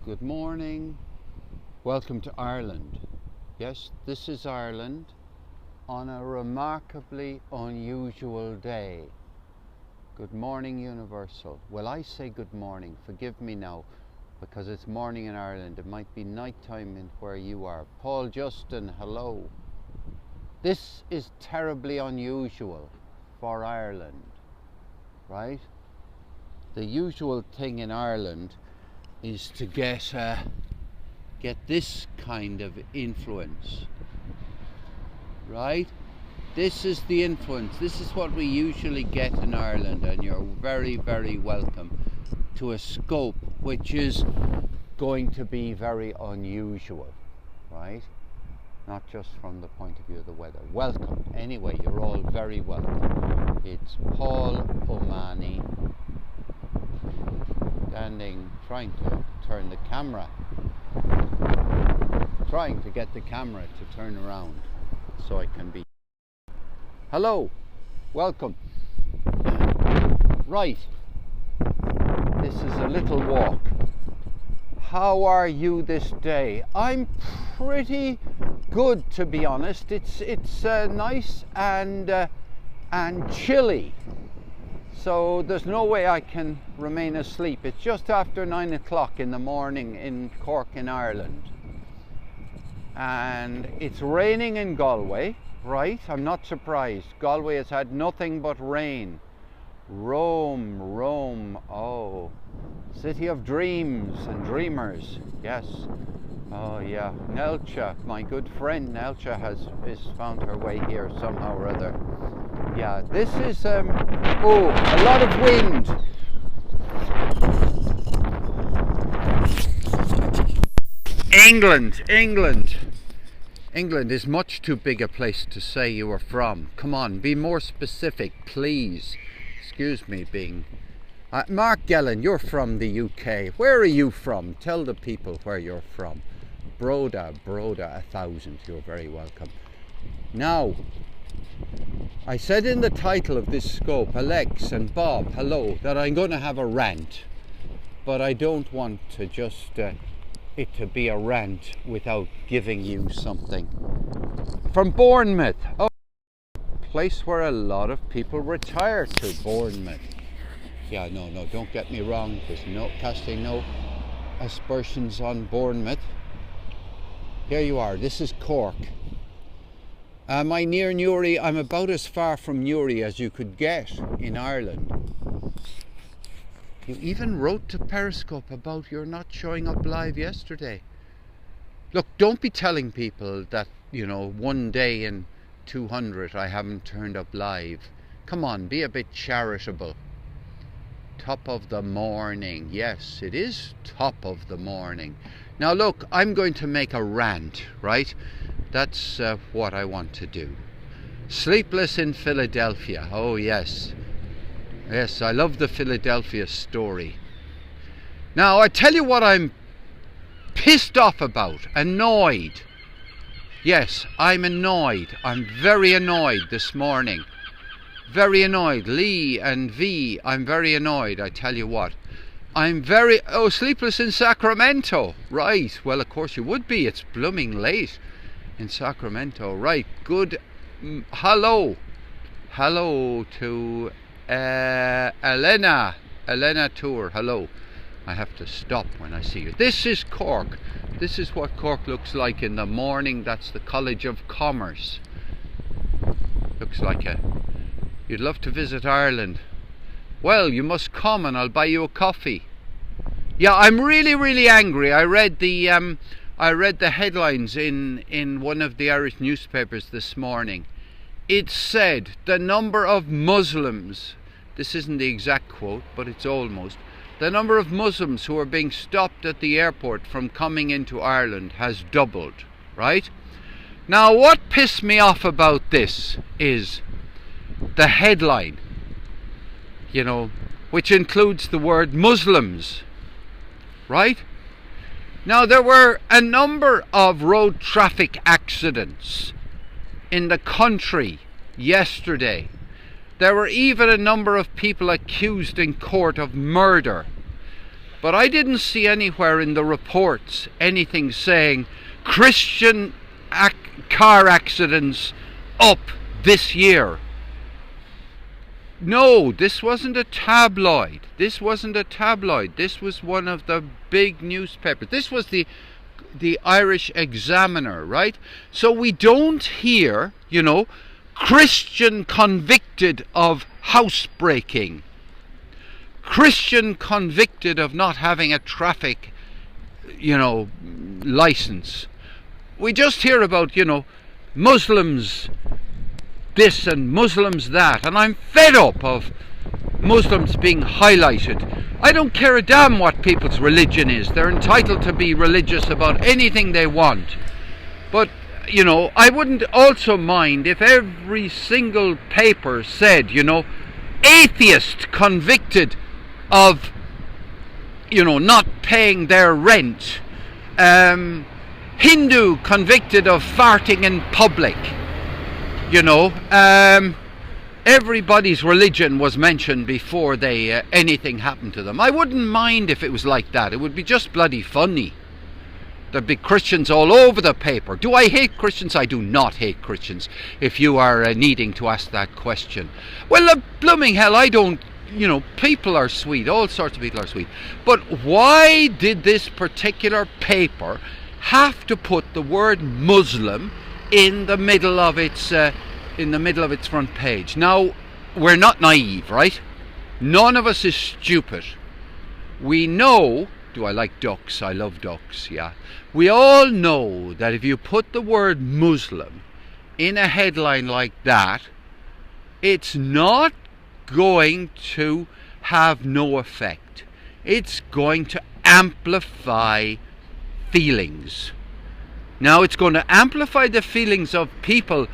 Good morning. Welcome to Ireland. Yes, this is Ireland on a remarkably unusual day. Good morning, Universal. Well, I say good morning. Forgive me now, because it's morning in Ireland. It might be nighttime in where you are. Paul Justin, hello. This is terribly unusual for Ireland, right? The usual thing in Ireland is to get this kind of influence, right? This is the influence. This is what we usually get in Ireland, and you're very, very welcome to a scope which is going to be very unusual, right? Not just from the point of view of the weather. Welcome. Anyway, you're all very welcome. It's Paul O'Mani standing, trying to turn the camera, trying to get the camera to turn around so I can be. Hello, welcome. Right, this is a little walk. How are you this day? I'm pretty good, to be honest. It's nice and chilly. So there's no way I can remain asleep. It's just after 9 o'clock in the morning in Cork in Ireland. And it's raining in Galway, right? I'm not surprised. Galway has had nothing but rain. Rome, oh, city of dreams and dreamers, yes. Oh yeah, Nelcha, my good friend Nelcha has found her way here somehow or other. Yeah, this is, a lot of wind. England is much too big a place to say you are from. Come on, be more specific, please. Excuse me being... Mark Gellan, you're from the UK. Where are you from? Tell the people where you're from. Broda, 1,000, you're very welcome. Now, I said in the title of this scope, Alex and Bob, hello, that I'm going to have a rant. But I don't want to just it to be a rant without giving you something. From Bournemouth, oh, place where a lot of people retire to, Bournemouth. Yeah, no, don't get me wrong. There's no casting no aspersions on Bournemouth. Here you are. This is Cork. Am I near Newry? I'm about as far from Newry as you could get in Ireland. You even wrote to Periscope about your not showing up live yesterday. Look, don't be telling people that, you know, one day in 200 I haven't turned up live. Come on, be a bit charitable. Top of the morning. Yes, it is top of the morning. Now look, I'm going to make a rant, right? That's what I want to do. Sleepless in Philadelphia. Oh yes. Yes, I love the Philadelphia story. Now I tell you what I'm pissed off about. Annoyed. Yes, I'm annoyed. I'm very annoyed this morning. Very annoyed. Lee and V, I'm very annoyed, I tell you what. I'm very... Oh, sleepless in Sacramento. Right, well of course you would be. It's blooming late in Sacramento. Right, good. Hello to Elena Tour. Hello. I have to stop when I see you. This is Cork. This is what Cork looks like in the morning. That's the College of Commerce. Looks like a... You'd love to visit Ireland. Well, you must come and I'll buy you a coffee. Yeah, I'm really, really angry. I read the headlines in one of the Irish newspapers this morning. It said the number of Muslims, this isn't the exact quote, but it's almost, the number of Muslims who are being stopped at the airport from coming into Ireland has doubled, right? Now, what pissed me off about this is the headline, you know, which includes the word Muslims, right? Now, there were a number of road traffic accidents in the country yesterday. There were even a number of people accused in court of murder. But I didn't see anywhere in the reports anything saying Christian car accidents up this year. No, this wasn't a tabloid. This wasn't a tabloid. This was one of the big newspapers. This was the Irish Examiner, right? So we don't hear, Christian convicted of housebreaking, Christian convicted of not having a traffic, license. We just hear about, Muslims this and Muslims that, and I'm fed up of Muslims being highlighted. I don't care a damn what people's religion is. They're entitled to be religious about anything they want. But, I wouldn't also mind if every single paper said, atheist convicted of, not paying their rent, Hindu convicted of farting in public. Everybody's religion was mentioned before anything happened to them. I wouldn't mind if it was like that. It would be just bloody funny. There'd be Christians all over the paper. Do I hate Christians? I do not hate Christians, if you are needing to ask that question. Well, the blooming hell, I don't, people are sweet. All sorts of people are sweet. But why did this particular paper have to put the word Muslim in the middle of its front page? Now, we're not naive, right? None of us is stupid. We know, do I like ducks? I love ducks, yeah. We all know that if you put the word Muslim in a headline like that, it's not going to have no effect. It's going to amplify feelings. Now, it's going to amplify the feelings of people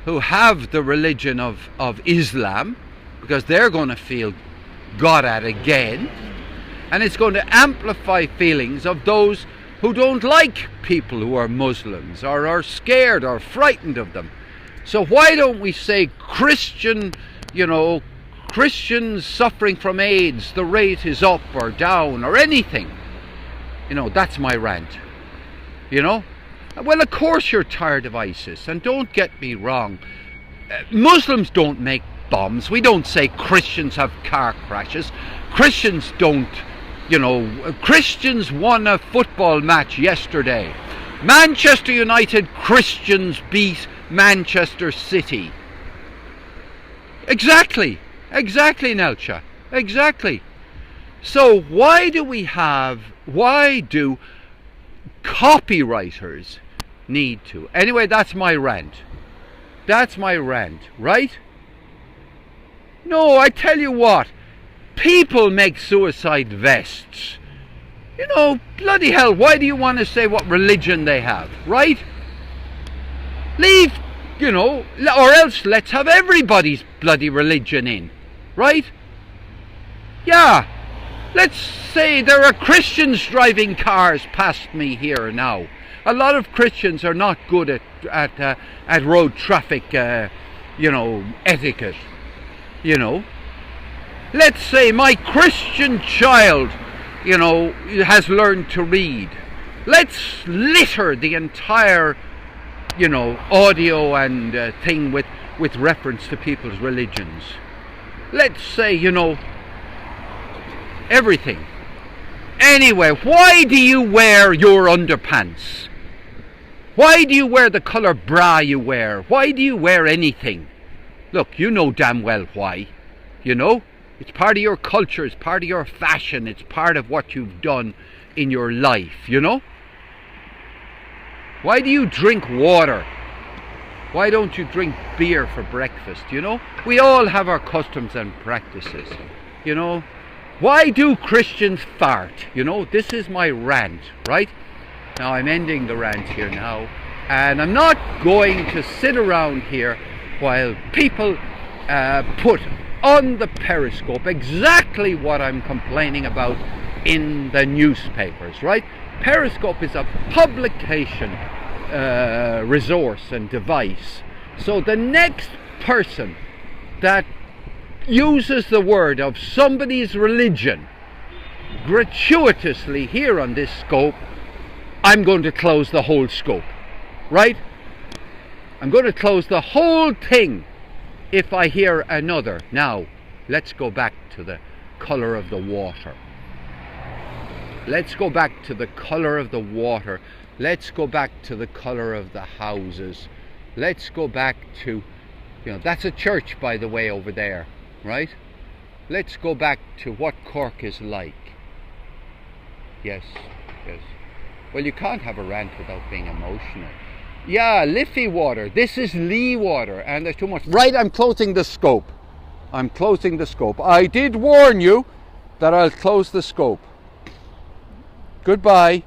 who have the religion of Islam, because they're going to feel got at again. And it's going to amplify feelings of those who don't like people who are Muslims, or are scared or frightened of them. So why don't we say Christians suffering from AIDS, the rate is up or down or anything? That's my rant. Well, of course you're tired of ISIS, and don't get me wrong. Muslims don't make bombs. We don't say Christians have car crashes. Christians don't, Christians won a football match yesterday. Manchester United Christians beat Manchester City. Exactly, Nelcha, exactly. So why do copywriters need to? Anyway, that's my rant, right? No, I tell you what, people make suicide vests. Bloody hell, why do you want to say what religion they have, right? Leave, or else let's have everybody's bloody religion in, right? Yeah, let's say there are Christians driving cars past me here now. A lot of Christians are not good at road traffic, etiquette. Let's say my Christian child, has learned to read. Let's litter the entire, audio and thing with reference to people's religions. Let's say, everything. Anyway, why do you wear your underpants? Why do you wear the colour bra you wear? Why do you wear anything? Look, you know damn well why. It's part of your culture, it's part of your fashion, it's part of what you've done in your life, Why do you drink water? Why don't you drink beer for breakfast, We all have our customs and practices, Why do Christians fart? This is my rant, right? Now I'm ending the rant here now, and I'm not going to sit around here while people put on the Periscope exactly what I'm complaining about in the newspapers, right? Periscope is a publication resource and device. So the next person that uses the word of somebody's religion gratuitously here on this scope, I'm going to close the whole scope, right? I'm going to close the whole thing if I hear another. Now, let's go back to the colour of the water. Let's go back to the colour of the water. Let's go back to the colour of the houses. Let's go back to, that's a church, by the way, over there, right? Let's go back to what Cork is like. Yes. Well, you can't have a rant without being emotional. Yeah, Liffey water. This is Lee water, and there's too much. Right, I'm closing the scope. I did warn you that I'll close the scope. Goodbye.